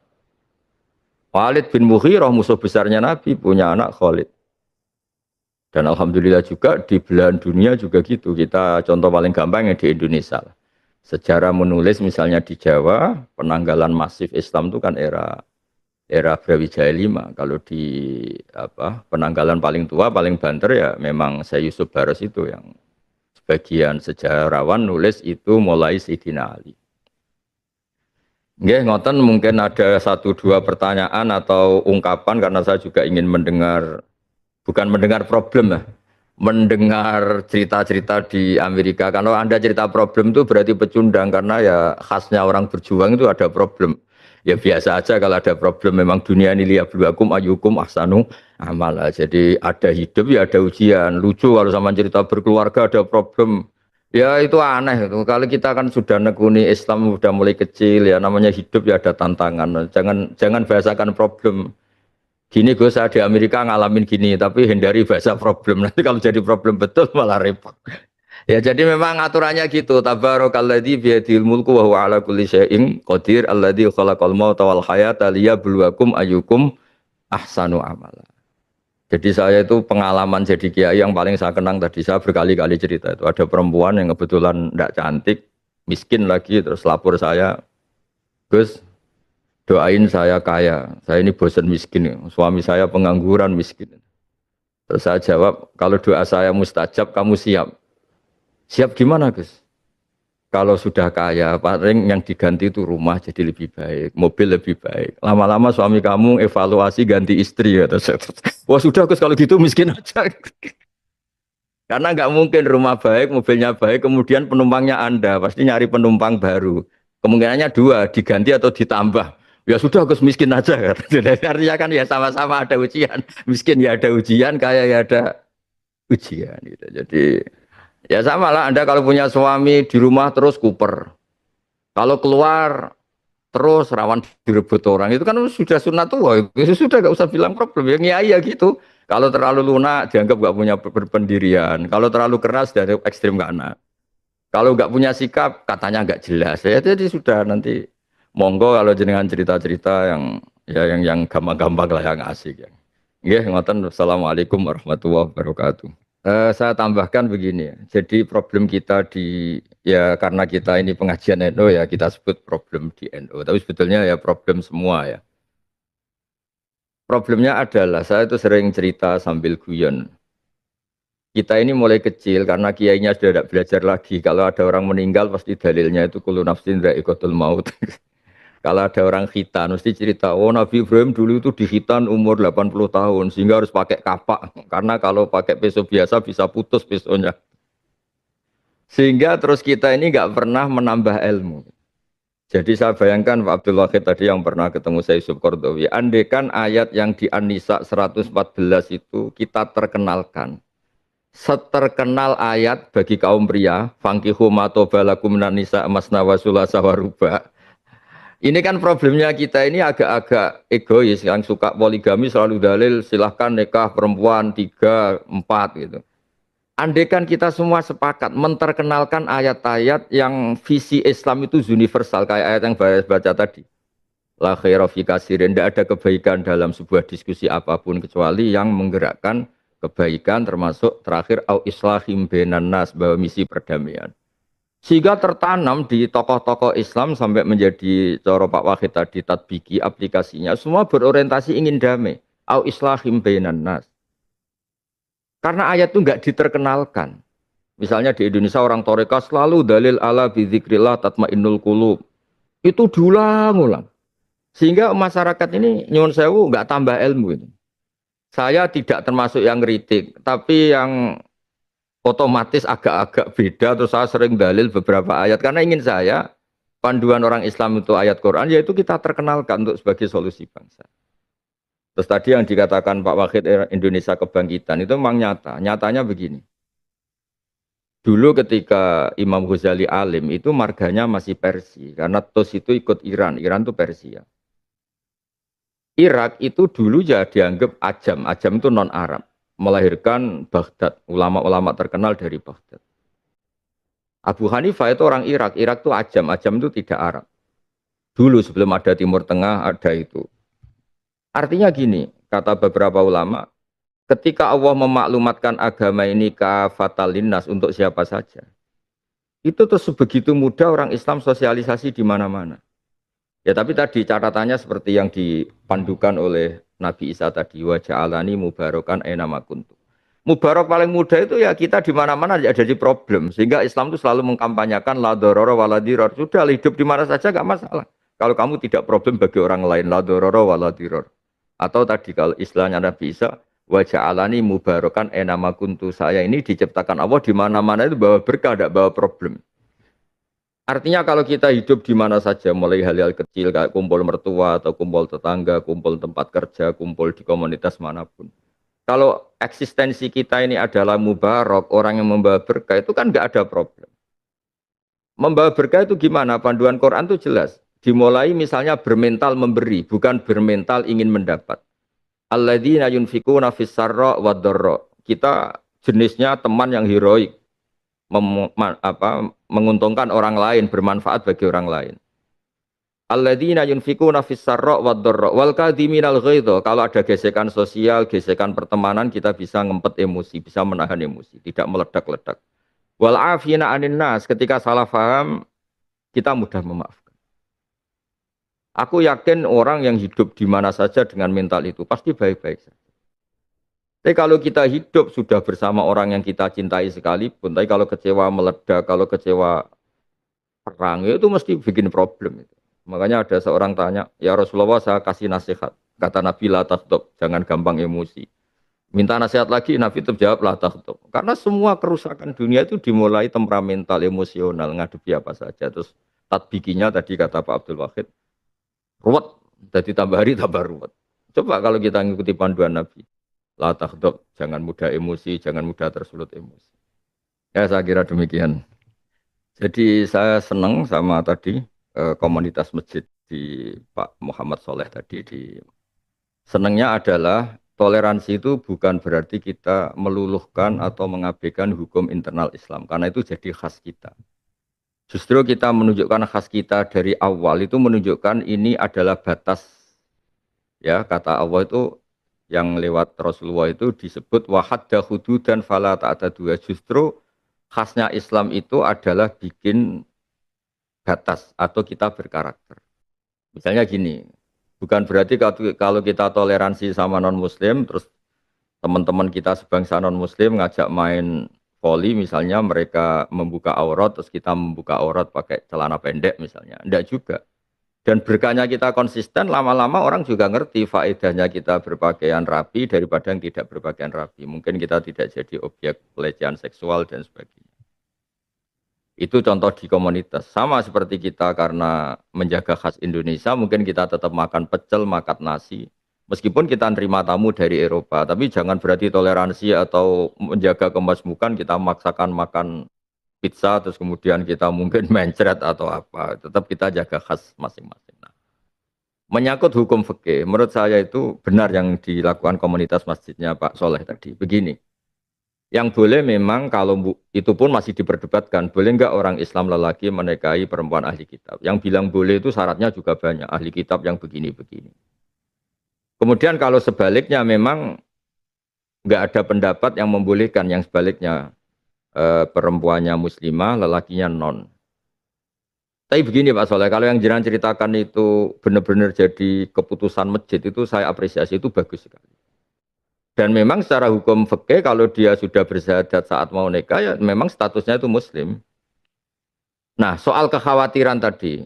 Khalid bin Mughirah musuh besarnya Nabi punya anak Khalid. Dan Alhamdulillah juga di belahan dunia juga gitu. Kita contoh paling gampang yang di Indonesia. Sejarah menulis misalnya di Jawa, penanggalan masif Islam itu kan era Brawijaya V. Kalau di penanggalan paling tua, paling banter ya memang Syekh Yusuf Baros itu yang sebagian sejarawan nulis itu mulai Sayyidina Ali. Nggih, ngoten mungkin ada 1-2 pertanyaan atau ungkapan karena saya juga ingin mendengar, bukan mendengar problem lah. Mendengar cerita-cerita di Amerika. Kalau Anda cerita problem itu berarti pecundang karena ya khasnya orang berjuang itu ada problem. Ya biasa aja kalau ada problem, memang dunia ini liyabluwakum ayyukum ahsanu amala. Jadi ada hidup ya ada ujian. Lucu kalau sama cerita berkeluarga ada problem. Ya itu aneh itu. Kalau kita kan sudah nekuni Islam sudah mulai kecil ya, namanya hidup ya ada tantangan. Jangan bahasakan problem. Gini gue saya di Amerika ngalamin gini, tapi hindari bahasa problem. Nanti kalau jadi problem betul malah repot. Ya jadi memang aturannya gitu. Tabarakalladzi biyadil mulku wa huwa ala kulli syai'in qadir alladzi khalaqal mauta wal hayata liyabluwakum ayyukum ahsanu amala. Jadi saya itu pengalaman jadi kiai yang paling saya kenang tadi, saya berkali-kali cerita itu. Ada perempuan yang kebetulan tidak cantik, miskin lagi, terus lapor saya, Gus, doain saya kaya, saya ini bosan miskin, suami saya pengangguran miskin. Terus saya jawab, kalau doa saya mustajab, kamu siap? Siap gimana Gus? Kalau sudah kaya, paling yang diganti itu rumah jadi lebih baik, mobil lebih baik. Lama-lama suami kamu evaluasi ganti istri. Ya. Wah sudah Gus kalau gitu miskin aja. Karena nggak mungkin rumah baik, mobilnya baik, kemudian penumpangnya Anda, pasti nyari penumpang baru. Kemungkinannya 2, diganti atau ditambah. Ya sudah Gus miskin aja kan. Artinya kan ya sama-sama ada ujian. Miskin ya ada ujian, kaya ya ada ujian gitu. Jadi ya sama lah Anda kalau punya suami di rumah terus kuper. Kalau keluar terus rawan direbut orang itu kan sudah sunat tua. Itu sudah gak usah bilang problem. Ya ngiyai ya gitu. Kalau terlalu lunak dianggap gak punya berpendirian. Kalau terlalu keras dari ekstrim kanan. Kalau gak punya sikap katanya gak jelas. Ya jadi sudah nanti Monggo kalau jenengan cerita-cerita yang ya yang gampang-gampang lah yang asik ya. Nggih, ngoten. Assalamualaikum warahmatullahi wabarakatuh. Saya tambahkan begini ya. Jadi problem kita di ya karena kita ini pengajian NU ya kita sebut problem di NU. Tapi sebetulnya ya problem semua ya. Problemnya adalah saya itu sering cerita sambil guyon. Kita ini mulai kecil karena kiainya sudah tidak belajar lagi. Kalau ada orang meninggal pasti dalilnya itu kullu nafsin dha'iqatul maut. Kalau ada orang khitan, mesti cerita, oh Nabi Ibrahim dulu itu dikhitan umur 80 tahun, sehingga harus pakai kapak. Karena kalau pakai peso biasa bisa putus pesonya. Sehingga terus kita ini nggak pernah menambah ilmu. Jadi saya bayangkan Pak Abdul Wahid tadi yang pernah ketemu saya Yusuf Qardawi, andekan ayat yang di An-Nisa 114 itu kita terkenalkan. Seterkenal ayat bagi kaum pria, fankihu ma tobalakum minan nisa masna wa sulasa wa ruba'. Ini kan problemnya kita ini agak-agak egois, yang suka poligami selalu dalil silahkan nikah perempuan 3, 4 gitu. Andaikan kita semua sepakat menterkenalkan ayat-ayat yang visi Islam itu universal kayak ayat yang baca tadi. La khaira fi katsirin, tidak ada kebaikan dalam sebuah diskusi apapun kecuali yang menggerakkan kebaikan termasuk terakhir au islahim bainan nas, bahwa misi perdamaian. Sehingga tertanam di tokoh-tokoh Islam sampai menjadi coro Pak Wahid tadi tatbiki aplikasinya semua berorientasi ingin damai. Au islahim bainan nas. Karena ayat itu nggak diterkenalkan. Misalnya di Indonesia orang Toreka selalu dalil ala bidzikrillah tatmainnul qulub. Itu diulang-ulang. Sehingga masyarakat ini nyuwun sewu nggak tambah ilmu itu. Saya tidak termasuk yang kritik, tapi yang otomatis agak-agak beda. Terus saya sering dalil beberapa ayat karena ingin saya panduan orang Islam itu ayat Quran, yaitu kita terkenalkan untuk sebagai solusi bangsa. Terus tadi yang dikatakan Pak Wahid Indonesia Kebangkitan itu memang nyata. Nyatanya begini. Dulu ketika Imam Ghazali alim itu marganya masih Persia karena TOS itu ikut Iran. Iran itu Persia. Irak itu dulu ya dianggap ajam. Ajam itu non Arab. Melahirkan Baghdad. Ulama-ulama terkenal dari Baghdad. Abu Hanifah itu orang Irak. Irak itu ajam. Ajam itu tidak Arab. Dulu sebelum ada Timur Tengah ada itu. Artinya gini, kata beberapa ulama, ketika Allah memaklumatkan agama ini kafatal linnas untuk siapa saja, itu terus sebegitu mudah orang Islam sosialisasi di mana-mana. Ya tapi tadi catatannya seperti yang dipandukan oleh Nabi Isa tadi, wa ja'alani mubarakan aina ma kuntu. Mubarak paling mudah itu ya kita di mana-mana ada di problem, sehingga Islam itu selalu mengkampanyekan la dororo wa la diror. Sudah hidup di mana saja gak masalah. Kalau kamu tidak problem bagi orang lain, la dororo wa la diror. Atau tadi kalau istilahnya Nabi Isa, wa ja'alani mubarakan aina ma kuntu. Saya ini diciptakan Allah di mana-mana itu bawa berkah, tidak bawa problem. Artinya kalau kita hidup di mana saja, mulai hal-hal kecil kayak kumpul mertua atau kumpul tetangga, kumpul tempat kerja, kumpul di komunitas manapun. Kalau eksistensi kita ini adalah mubarak, orang yang membawa berkah itu kan nggak ada problem. Membawa berkah itu gimana? Panduan Quran itu jelas. Dimulai misalnya bermental memberi, bukan bermental ingin mendapat. Alladzina yunfikuna fis sarra wad dharra. Kita jenisnya teman yang heroik. Menguntungkan orang lain, bermanfaat bagi orang lain. Alladzina yunfikuna fis sarra wad dharra wal kadhiminal ghaidha. Kalau ada gesekan sosial, gesekan pertemanan, kita bisa ngempet emosi, bisa menahan emosi, tidak meledak-ledak. Wal afina 'anil nas, ketika salah paham kita mudah memaafkan. Aku yakin orang yang hidup di mana saja dengan mental itu pasti baik-baik saja. Tapi kalau kita hidup sudah bersama orang yang kita cintai sekalipun, tapi kalau kecewa meledak, kalau kecewa perang, itu mesti bikin problem. Itu. Makanya ada seorang tanya, ya Rasulullah saya kasih nasihat. Kata Nabi, la taghdab, jangan gampang emosi. Minta nasihat lagi, Nabi tetap jawab, la taghdab. Karena semua kerusakan dunia itu dimulai temperamental, emosional, ngadepi apa saja. Terus tatbikinya tadi kata Pak Abdul Wahid, ruwet, jadi tambah hari tambah ruwet. Coba kalau kita ngikuti panduan Nabi, la taghdab, jangan mudah emosi, jangan mudah tersulut emosi. Ya saya kira demikian. Jadi saya senang sama tadi komunitas masjid di Pak Muhammad Soleh tadi. Senangnya adalah toleransi itu bukan berarti kita meluluhkan atau mengabaikan hukum internal Islam, karena itu jadi khas kita. Justru kita menunjukkan khas kita dari awal itu menunjukkan ini adalah batas, ya kata Allah itu yang lewat Rasulullah itu disebut wahadda hududan fala ta'tadu. Justru khasnya Islam itu adalah bikin batas atau kita berkarakter. Misalnya gini, bukan berarti kalau kita toleransi sama non muslim terus teman-teman kita sebangsa non muslim ngajak main voli misalnya mereka membuka aurat terus kita membuka aurat pakai celana pendek misalnya. Enggak juga. Dan berkahnya kita konsisten, lama-lama orang juga ngerti faedahnya kita berpakaian rapi daripada yang tidak berpakaian rapi. Mungkin kita tidak jadi objek pelecehan seksual dan sebagainya. Itu contoh di komunitas. Sama seperti kita karena menjaga khas Indonesia, mungkin kita tetap makan pecel, makan nasi. Meskipun kita nerima tamu dari Eropa, tapi jangan berarti toleransi atau menjaga kemasmukan kita maksakan makan pizza terus kemudian kita mungkin mencret atau apa. Tetap kita jaga khas masing-masing. Nah, menyangkut hukum fikih, menurut saya itu benar yang dilakukan komunitas masjidnya Pak Soleh tadi. Begini, yang boleh memang kalau itu pun masih diperdebatkan, boleh nggak orang Islam lelaki menikahi perempuan ahli kitab? Yang bilang boleh itu syaratnya juga banyak, ahli kitab yang begini-begini. Kemudian kalau sebaliknya memang nggak ada pendapat yang membolehkan, yang sebaliknya perempuannya muslimah, lelakinya non. Tapi begini Pak Soleh, kalau yang jenengan ceritakan itu benar-benar jadi keputusan masjid itu saya apresiasi, itu bagus sekali. Dan memang secara hukum fikih kalau dia sudah bersyahadat saat mau nikah ya memang statusnya itu muslim. Nah soal kekhawatiran tadi,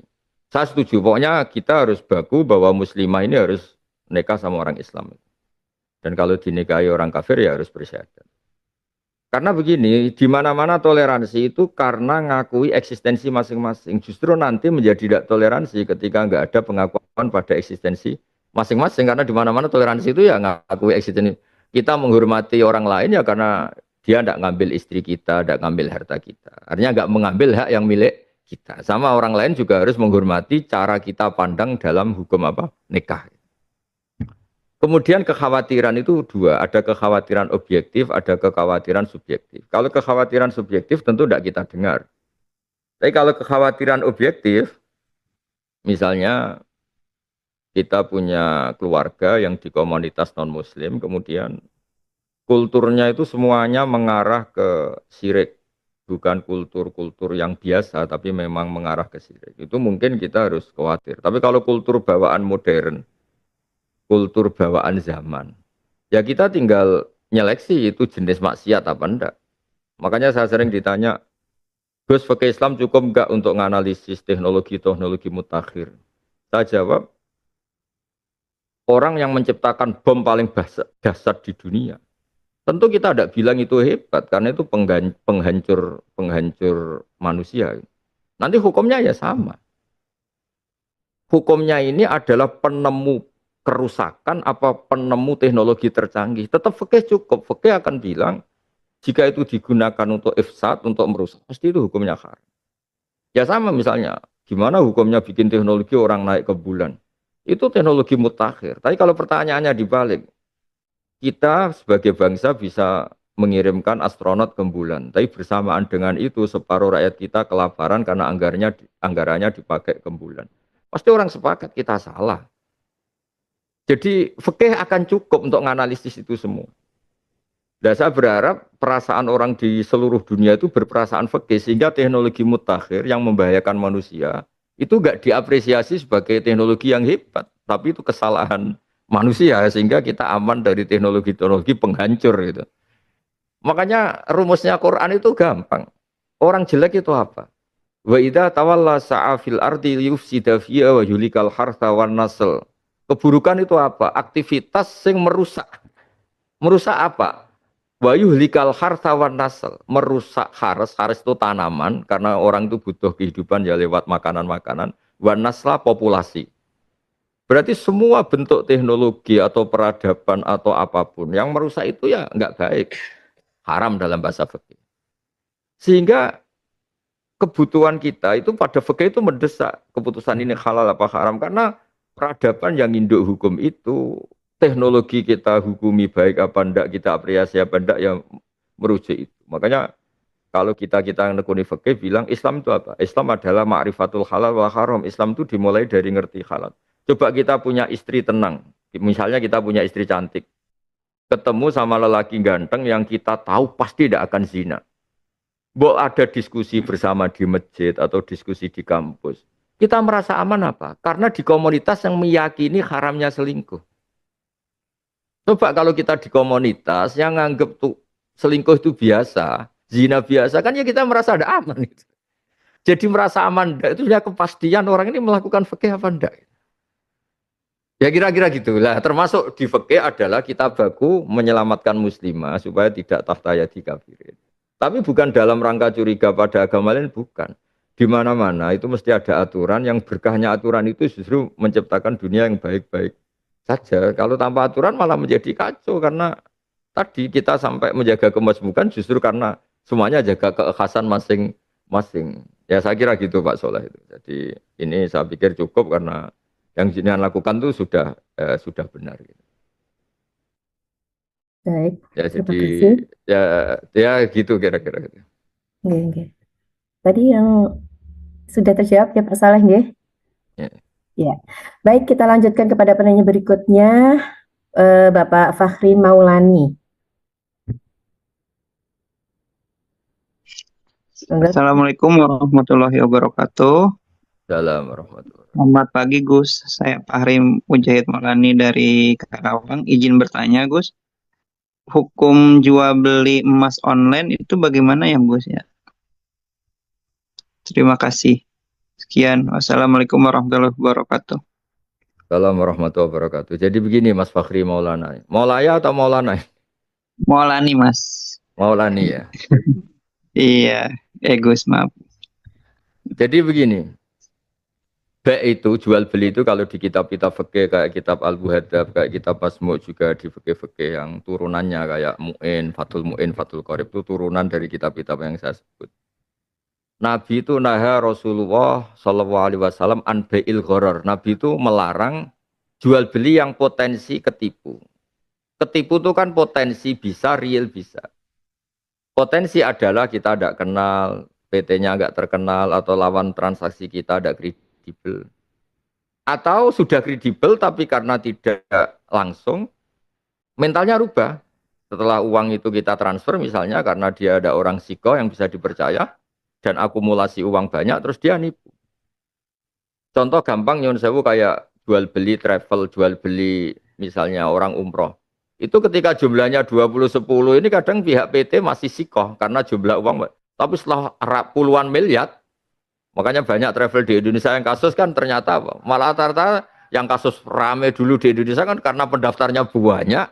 saya setuju. Pokoknya kita harus baku bahwa muslimah ini harus nikah sama orang Islam. Dan kalau dinikahi orang kafir ya harus bersyahadat. Karena begini, di mana-mana toleransi itu karena ngakui eksistensi masing-masing. Justru nanti menjadi tidak toleransi ketika nggak ada pengakuan pada eksistensi masing-masing. Karena di mana-mana toleransi itu ya ngakui eksistensi. Kita menghormati orang lain ya karena dia tidak ngambil istri kita, tidak ngambil harta kita. Artinya nggak mengambil hak yang milik kita. Sama orang lain juga harus menghormati cara kita pandang dalam hukum apa nikah. Kemudian kekhawatiran itu dua, ada kekhawatiran objektif, ada kekhawatiran subjektif. Kalau kekhawatiran subjektif tentu tidak kita dengar. Tapi kalau kekhawatiran objektif, misalnya kita punya keluarga yang di komunitas non-muslim, kemudian kulturnya itu semuanya mengarah ke syirik. Bukan kultur-kultur yang biasa, tapi memang mengarah ke syirik. Itu mungkin kita harus khawatir. Tapi kalau kultur bawaan modern, kultur bawaan zaman, ya kita tinggal nyeleksi itu jenis maksiat apa enggak. Makanya saya sering ditanya, Gus, pakai Islam cukup enggak untuk menganalisis teknologi-teknologi mutakhir? Saya jawab, orang yang menciptakan bom paling dahsyat di dunia, tentu kita tidak bilang itu hebat, karena itu penghancur manusia. Nanti hukumnya ya sama. Hukumnya ini adalah penemu kerusakan apa penemu teknologi tercanggih. Tetap fikih cukup. Fikih akan bilang jika itu digunakan untuk ifsad, untuk merusak, pasti itu hukumnya haram. Ya sama misalnya, gimana hukumnya bikin teknologi orang naik ke bulan? Itu teknologi mutakhir. Tapi kalau pertanyaannya dibalik, kita sebagai bangsa bisa mengirimkan astronot ke bulan. Tapi bersamaan dengan itu separuh rakyat kita kelaparan karena anggarannya dipakai ke bulan. Pasti orang sepakat kita salah. Jadi fikih akan cukup untuk menganalisis itu semua. Dan saya berharap perasaan orang di seluruh dunia itu berperasaan fikih sehingga teknologi mutakhir yang membahayakan manusia itu enggak diapresiasi sebagai teknologi yang hebat, tapi itu kesalahan manusia sehingga kita aman dari teknologi-teknologi penghancur gitu. Makanya rumusnya Quran itu gampang. Orang jelek itu apa? Wa idza tawalla sa'a fil ardi yufsida fiha wa yulikal hartha wan nasl. Keburukan itu apa? Aktivitas yang merusak. Merusak apa? Wa yuhlikal hartha wan nasl. Merusak haras itu tanaman karena orang itu butuh kehidupan ya lewat makanan-makanan. Wan nasla populasi. Berarti semua bentuk teknologi atau peradaban atau apapun yang merusak itu ya enggak baik. Haram dalam bahasa fikih. Sehingga kebutuhan kita itu pada fikih itu mendesak keputusan ini halal apa haram karena peradaban yang induk hukum itu teknologi kita hukumi baik apa enggak, kita apresiasi apa enggak yang merujuk itu. Makanya Kalau kita yang nekuni fikih bilang Islam itu apa? Islam adalah ma'rifatul halal wal haram. Islam itu dimulai dari ngerti halal. Coba kita punya istri tenang. Misalnya kita punya istri cantik. Ketemu sama lelaki ganteng yang kita tahu pasti tidak akan zina. Bo ada diskusi bersama di masjid atau diskusi di kampus. Kita merasa aman apa? Karena di komunitas yang meyakini haramnya selingkuh. Coba kalau kita di komunitas yang nganggep tuh selingkuh itu biasa, zina biasa, kan ya kita merasa ada aman. Gitu. Jadi merasa aman, itu ya kepastian orang ini melakukan fikih apa enggak. Ya kira-kira gitulah. Termasuk di fikih adalah kita baku menyelamatkan muslimah supaya tidak tahtaya dikafirin. Tapi bukan dalam rangka curiga pada agama lain, bukan. Di mana-mana itu mesti ada aturan yang berkahnya aturan itu justru menciptakan dunia yang baik-baik saja. Kalau tanpa aturan malah menjadi kacau karena tadi kita sampai menjaga kemasmukan justru karena semuanya jaga keekhasan masing-masing. Ya saya kira gitu Pak Soleh itu. Jadi ini saya pikir cukup karena yang jenengan lakukan itu sudah benar. Gitu. Baik, Ya terima jadi kasih. ya gitu kira-kira. Gitu. Nggih, nggih. Tadi yang sudah terjawab ya Pak Saleh, nggih? Ya. Ya. Baik, kita lanjutkan kepada penanya berikutnya, Bapak Fakhri Maulani. Monggo. Assalamualaikum warahmatullahi wabarakatuh. Salam warahmatullahi. Selamat pagi Gus, saya Fahri Mujahid Maulani dari Karawang. Izin bertanya Gus, hukum jual beli emas online itu bagaimana ya Gus ya? Terima kasih. Sekian, wassalamualaikum warahmatullahi wabarakatuh. Salam warahmatullahi wabarakatuh. Jadi begini Mas Fakhri Maulana. Maulaya atau Maulana? Maulani Mas. Maulani ya. Iya, Gus maaf. Jadi begini, baik itu jual beli itu kalau di kitab-kitab fikih kayak kitab Al-Muhadzab, kayak kitab Masmu' juga di fikih-fikih yang turunannya kayak Mu'in, Fathul Qorib itu turunan dari kitab-kitab yang saya sebut. Nabi itu naha Rasulullah Shallallahu Alaihi Wasallam an bai'il gharar. Nabi itu melarang jual beli yang potensi ketipu. Ketipu itu kan potensi bisa, real bisa. Potensi adalah kita tidak kenal, PT-nya nggak terkenal, atau lawan transaksi kita tidak kredibel. Atau sudah kredibel tapi karena tidak langsung, mentalnya rubah. Setelah uang itu kita transfer misalnya karena dia ada orang siko yang bisa dipercaya, dan akumulasi uang banyak, terus dia nipu. Contoh gampang nyun sewu kayak jual beli travel, jual beli misalnya orang umroh. Itu ketika jumlahnya 20-10 ini kadang pihak PT masih sikoh karena jumlah uang. Tapi setelah puluhan miliar, makanya banyak travel di Indonesia yang kasus kan ternyata malah rata-rata yang kasus rame dulu di Indonesia kan karena pendaftarnya banyak,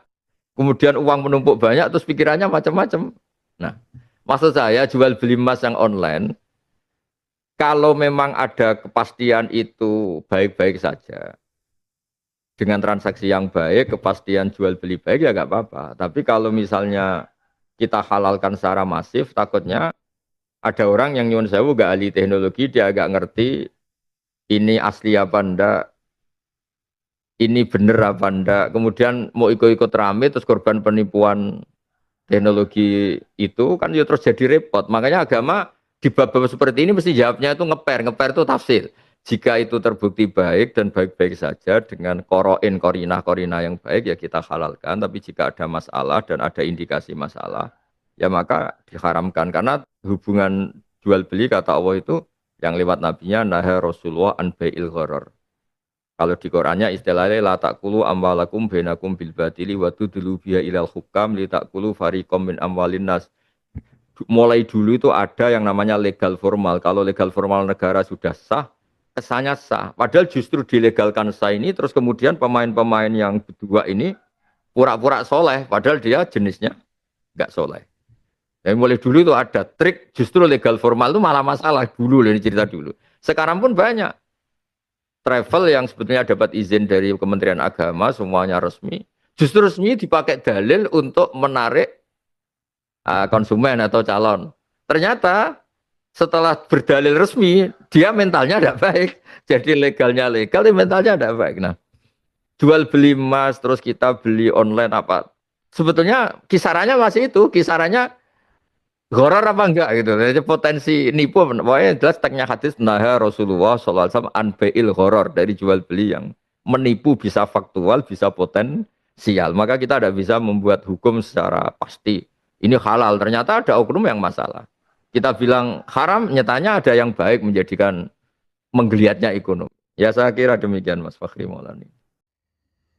kemudian uang menumpuk banyak, terus pikirannya macam-macam. Nah, maksud saya jual beli emas yang online, kalau memang ada kepastian itu baik-baik saja. Dengan transaksi yang baik, kepastian jual beli baik ya nggak apa-apa. Tapi kalau misalnya kita halalkan secara masif, takutnya ada orang yang nyuwun sewu gak ahli teknologi, dia agak ngerti ini asli apa ndak, ini bener apa ndak. Kemudian mau ikut-ikut rame terus korban penipuan teknologi itu kan ya terus jadi repot. Makanya agama di bab-bab seperti ini mesti jawabnya itu ngeper itu tafsir. Jika itu terbukti baik dan baik-baik saja dengan korina yang baik ya kita halalkan. Tapi jika ada masalah dan ada indikasi masalah ya maka diharamkan. Karena hubungan jual beli kata Allah itu yang lewat nabinya naha Rasulullah an bai'il gharar. Kalau di Qurannya istilahnya la taqulu amwalakum bainakum bil batili wa tudlu biha ilal hukam li taqulu fariqam min amwalin nas. Mulai dulu itu ada yang namanya legal formal. Kalau legal formal negara sudah sah, kesannya sah. Padahal justru dilegalkan sah ini terus kemudian pemain-pemain yang berdua ini pura-pura soleh. Padahal dia jenisnya nggak soleh. Dan mulai dulu itu ada trik justru legal formal itu malah masalah dulu ini cerita dulu. Sekarang pun banyak travel yang sebetulnya dapat izin dari Kementerian Agama semuanya resmi. Justru resmi dipakai dalil untuk menarik konsumen atau calon. Ternyata setelah berdalil resmi, dia mentalnya tidak baik. Jadi legalnya legal, mentalnya tidak baik. Nah, jual beli emas, terus kita beli online apa? Sebetulnya kisarannya masih itu, kisarannya Gharar apa enggak gitu. Jadi potensi nipu pokoknya jelas teksnya hadis nah Rasulullah sallallahu alaihi wasallam anbeil gharar dari jual beli yang menipu bisa faktual, bisa potensial. Maka kita tidak bisa membuat hukum secara pasti. Ini halal, ternyata ada oknum yang masalah. Kita bilang haram, nyatanya ada yang baik menjadikan menggeliatnya ekonomi. Ya saya kira demikian Mas Fakhri Maulani.